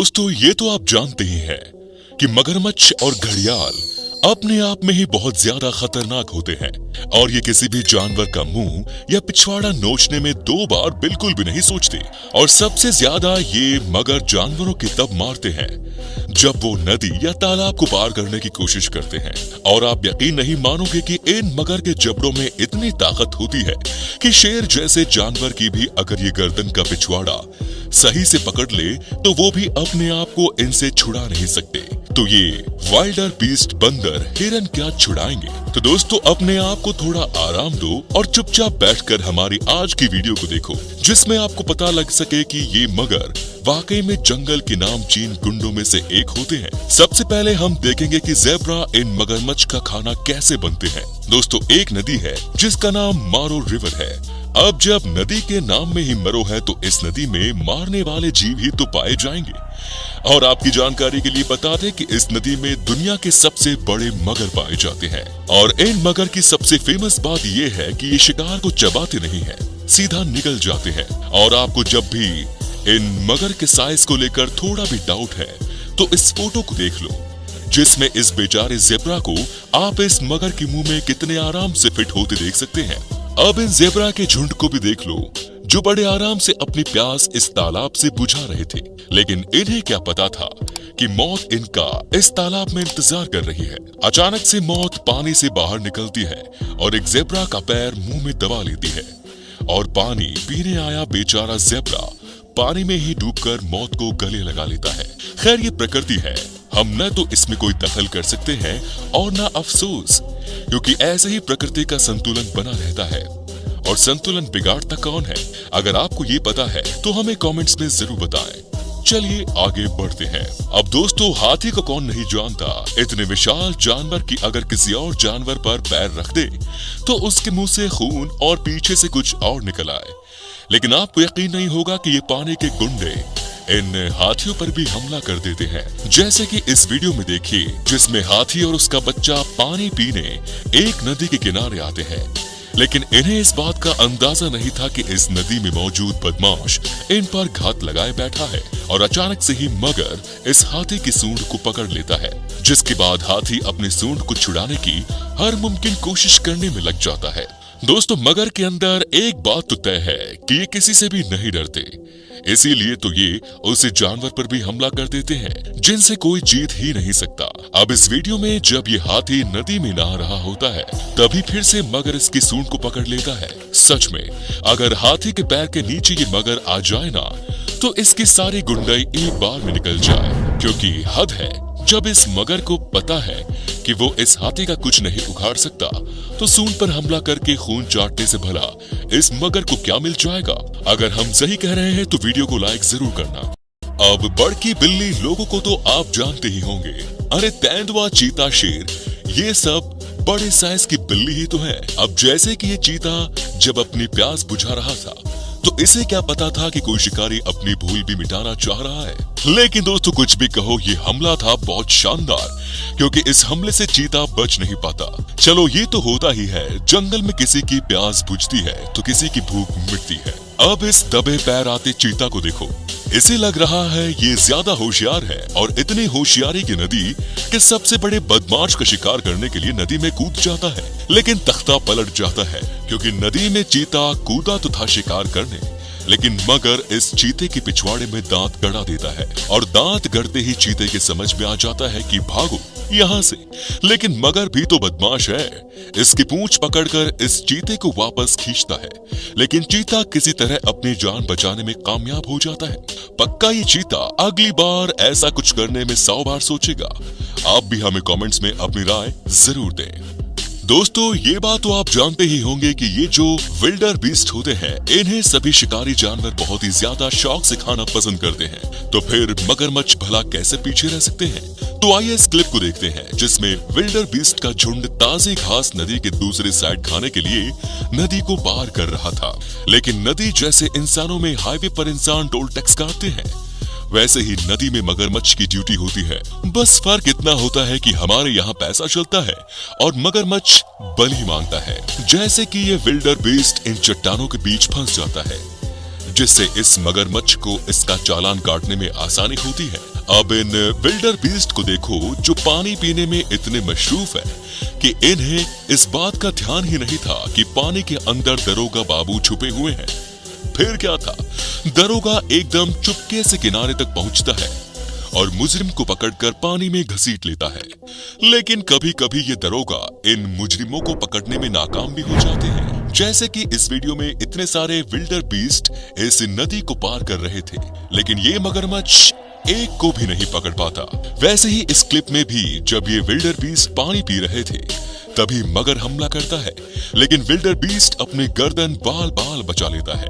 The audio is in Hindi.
दोस्तों ये तो आप जानते ही हैं कि मगरमच्छ और घड़ियाल अपने आप में ही बहुत ज्यादा खतरनाक होते हैं और ये किसी भी जानवर का मुंह या पिछवाड़ा नोचने में दो बार बिल्कुल भी नहीं सोचते। और सबसे ज्यादा ये मगर जानवरों की तब मारते हैं जब वो नदी या तालाब को पार करने की कोशिश करते हैं। और आप यकीन नहीं मानोगे कि इन मगर के जबड़ों में इतनी ताकत होती है कि शेर जैसे जानवर की भी अगर ये गर्दन का पिछवाड़ा सही से पकड़ ले तो वो भी अपने आप को इनसे छुड़ा नहीं सकते। तो ये वाइल्डर बीस्ट बंदर हिरन क्या छुड़ाएंगे। तो दोस्तों अपने आप को थोड़ा आराम दो और चुपचाप बैठकर हमारी आज की वीडियो को देखो, जिसमें आपको पता लग सके कि ये मगर वाकई में जंगल के नामचीन गुंडों में से एक होते हैं। सबसे पहले हम देखेंगे कि ज़ेब्रा इन मगरमच्छ का खाना कैसे बनते हैं। दोस्तों एक नदी है जिसका नाम मारो रिवर है। अब जब नदी के नाम में ही मरो है तो इस नदी में मारने वाले जीव ही तो पाए जाएंगे। और आपकी जानकारी के लिए बता दें कि इस नदी में दुनिया के सबसे बड़े मगर पाए जाते हैं। और इन मगर की सबसे फेमस बात यह है कि ये शिकार को चबाते नहीं है, सीधा निकल जाते हैं। और आपको जब भी इन मगर के साइज को लेकर थोड़ा भी डाउट है तो इस फोटो को देख लो, जिसमें इस बेचारे ज़ेब्रा को आप इस मगर के मुंह में कितने आराम से फिट होते देख सकते हैं। अब इन ज़ेब्रा के झुंड को भी देख लो, जो बड़े आराम से अपनी प्यास इस तालाब से बुझा रहे थे। लेकिन इन्हें क्या पता था कि मौत इनका इस तालाब में इंतजार कर रही है। अचानक से मौत पानी से बाहर निकलती है और एक ज़ेब्रा का पैर मुंह में दबा लेती है और पानी पीने आया बेचारा ज़ेब्रा पानी में ही डूबकर मौत को गले लगा लेता है। खैर ये प्रकृति है, हम न तो इसमें कोई दखल कर सकते हैं और न अफसोस, क्योंकि ऐसे ही प्रकृति का संतुलन बना रहता है। और संतुलन बिगाड़ता कौन है? अगर आपको ये पता है तो हमें कमेंट्स में जरूर बताएं। चलिए आगे बढ़ते हैं। अब दोस्तों हाथी को कौन नहीं जानता, इतने विशाल जानवर की अगर किसी और जानवर पर पैर रख दे तो उसके मुंह से खून और पीछे से कुछ और निकल आए। लेकिन आपको यकीन नहीं होगा कि ये पानी के गुंडे इन हाथियों पर भी हमला कर देते हैं, जैसे कि इस वीडियो में देखिए, जिसमें हाथी और उसका बच्चा पानी पीने एक नदी के किनारे आते हैं। लेकिन इन्हें इस बात का अंदाजा नहीं था कि इस नदी में मौजूद बदमाश इन पर घात लगाए बैठा है। और अचानक से ही मगर इस हाथी की सूंड को पकड़ लेता है, जिसके बाद हाथी अपनी सूंड को छुड़ाने की हर मुमकिन कोशिश करने में लग जाता है। दोस्तों मगर के अंदर एक बात तो तय है कि ये किसी से भी नहीं डरते, इसीलिए तो ये उस जानवर पर भी हमला कर देते हैं जिनसे कोई जीत ही नहीं सकता। अब इस वीडियो में जब ये हाथी नदी में नहा रहा होता है तभी फिर से मगर इसकी सूंड को पकड़ लेता है। सच में अगर हाथी के पैर के नीचे ये मगर आ जाए ना तो इसकी सारी गुंडाई एक बार में निकल जाए, क्योंकि हद है जब इस मगर को पता है कि वो इस हाथी का कुछ नहीं उखाड़ सकता तो सूंड पर हमला करके खून चाटने से भला इस मगर को क्या मिल जाएगा। अगर हम सही कह रहे हैं तो वीडियो को लाइक जरूर करना। अब बड़की बिल्ली लोगों को तो आप जानते ही होंगे, अरे तेंदुआ चीता शेर ये सब बड़े साइज की बिल्ली ही तो है। अब जैसे कि ये चीता जब अपनी प्यास बुझा रहा था तो इसे क्या पता था कि कोई शिकारी अपनी भूल भी मिटाना चाह रहा है। लेकिन दोस्तों कुछ भी कहो, ये हमला था बहुत शानदार, क्योंकि इस हमले से चीता बच नहीं पाता। चलो ये तो होता ही है, जंगल में किसी की प्यास बुझती है तो किसी की भूख मिटती है। अब इस दबे पैर आते चीता को देखो, इसे लग रहा है ये ज्यादा होशियार है और इतनी होशियारी की नदी कि सबसे बड़े बदमाश का शिकार करने के लिए नदी में कूद जाता है। लेकिन तख्ता पलट जाता है, क्योंकि नदी में चीता कूदा तो था शिकार करने, लेकिन मगर इस चीते के पिछवाड़े में दांत गड़ा देता है और दांत गड़ते ही चीते के समझ में आ जाता है कि भागो यहाँ से। लेकिन मगर भी तो बदमाश है, इसकी पूंछ पकड़कर इस चीते को वापस खींचता है, लेकिन चीता किसी तरह अपनी जान बचाने में कामयाब हो जाता है। पक्का ये चीता अगली बार ऐसा कुछ करने में 100 बार सोचेगा। आप भी हमें कमेंट्स में अपनी राय जरूर दें। दोस्तों ये बात तो आप जानते ही होंगे कि ये जो विल्डर बीस्ट होते हैं इन्हें सभी शिकारी जानवर बहुत ही ज्यादा शौक से खाना पसंद करते हैं। तो फिर मगरमच्छ भला कैसे पीछे रह सकते हैं? तो आइए इस क्लिप को देखते हैं, जिसमें विल्डर बीस्ट का झुंड ताजी घास नदी के दूसरे साइड खाने के लिए नदी को पार कर रहा था। लेकिन नदी जैसे इंसानों में हाईवे पर इंसान टोल टैक्स काटते हैं, वैसे ही नदी में मगरमच्छ की ड्यूटी होती है। बस फर्क इतना होता है कि हमारे यहाँ पैसा चलता है और मगरमच्छ बलि मांगता है। जैसे कि ये विल्डर बीस्ट इन चट्टानों के बीच फंस जाता है, जिससे इस मगरमच्छ को इसका चालान काटने में आसानी होती है। अब इन विल्डर बीस्ट को देखो जो पानी पीने में इतने मशरूफ है कि इन्हें इस बात का ध्यान ही नहीं था कि पानी के अंदर दरोगा बाबू छुपे हुए हैं। फिर क्या था, दरोगा एकदम चुपके से किनारे तक पहुंचता है और मुजरिम को पकड़कर पानी में घसीट लेता है। लेकिन कभी कभी ये दरोगा इन मुजरिमों को पकड़ने में नाकाम भी हो जाते हैं। जैसे कि इस वीडियो में इतने सारे विल्डर बीस्ट इस नदी को पार कर रहे थे, लेकिन ये मगरमच्छ एक को भी नहीं पकड़ पाता। वैसे ही इस क्लिप में भी जब ये विल्डर बीस्ट पानी पी रहे थे तभी मगर हमला करता है, लेकिन विल्डर बीस्ट अपने गर्दन बाल बाल बचा लेता है।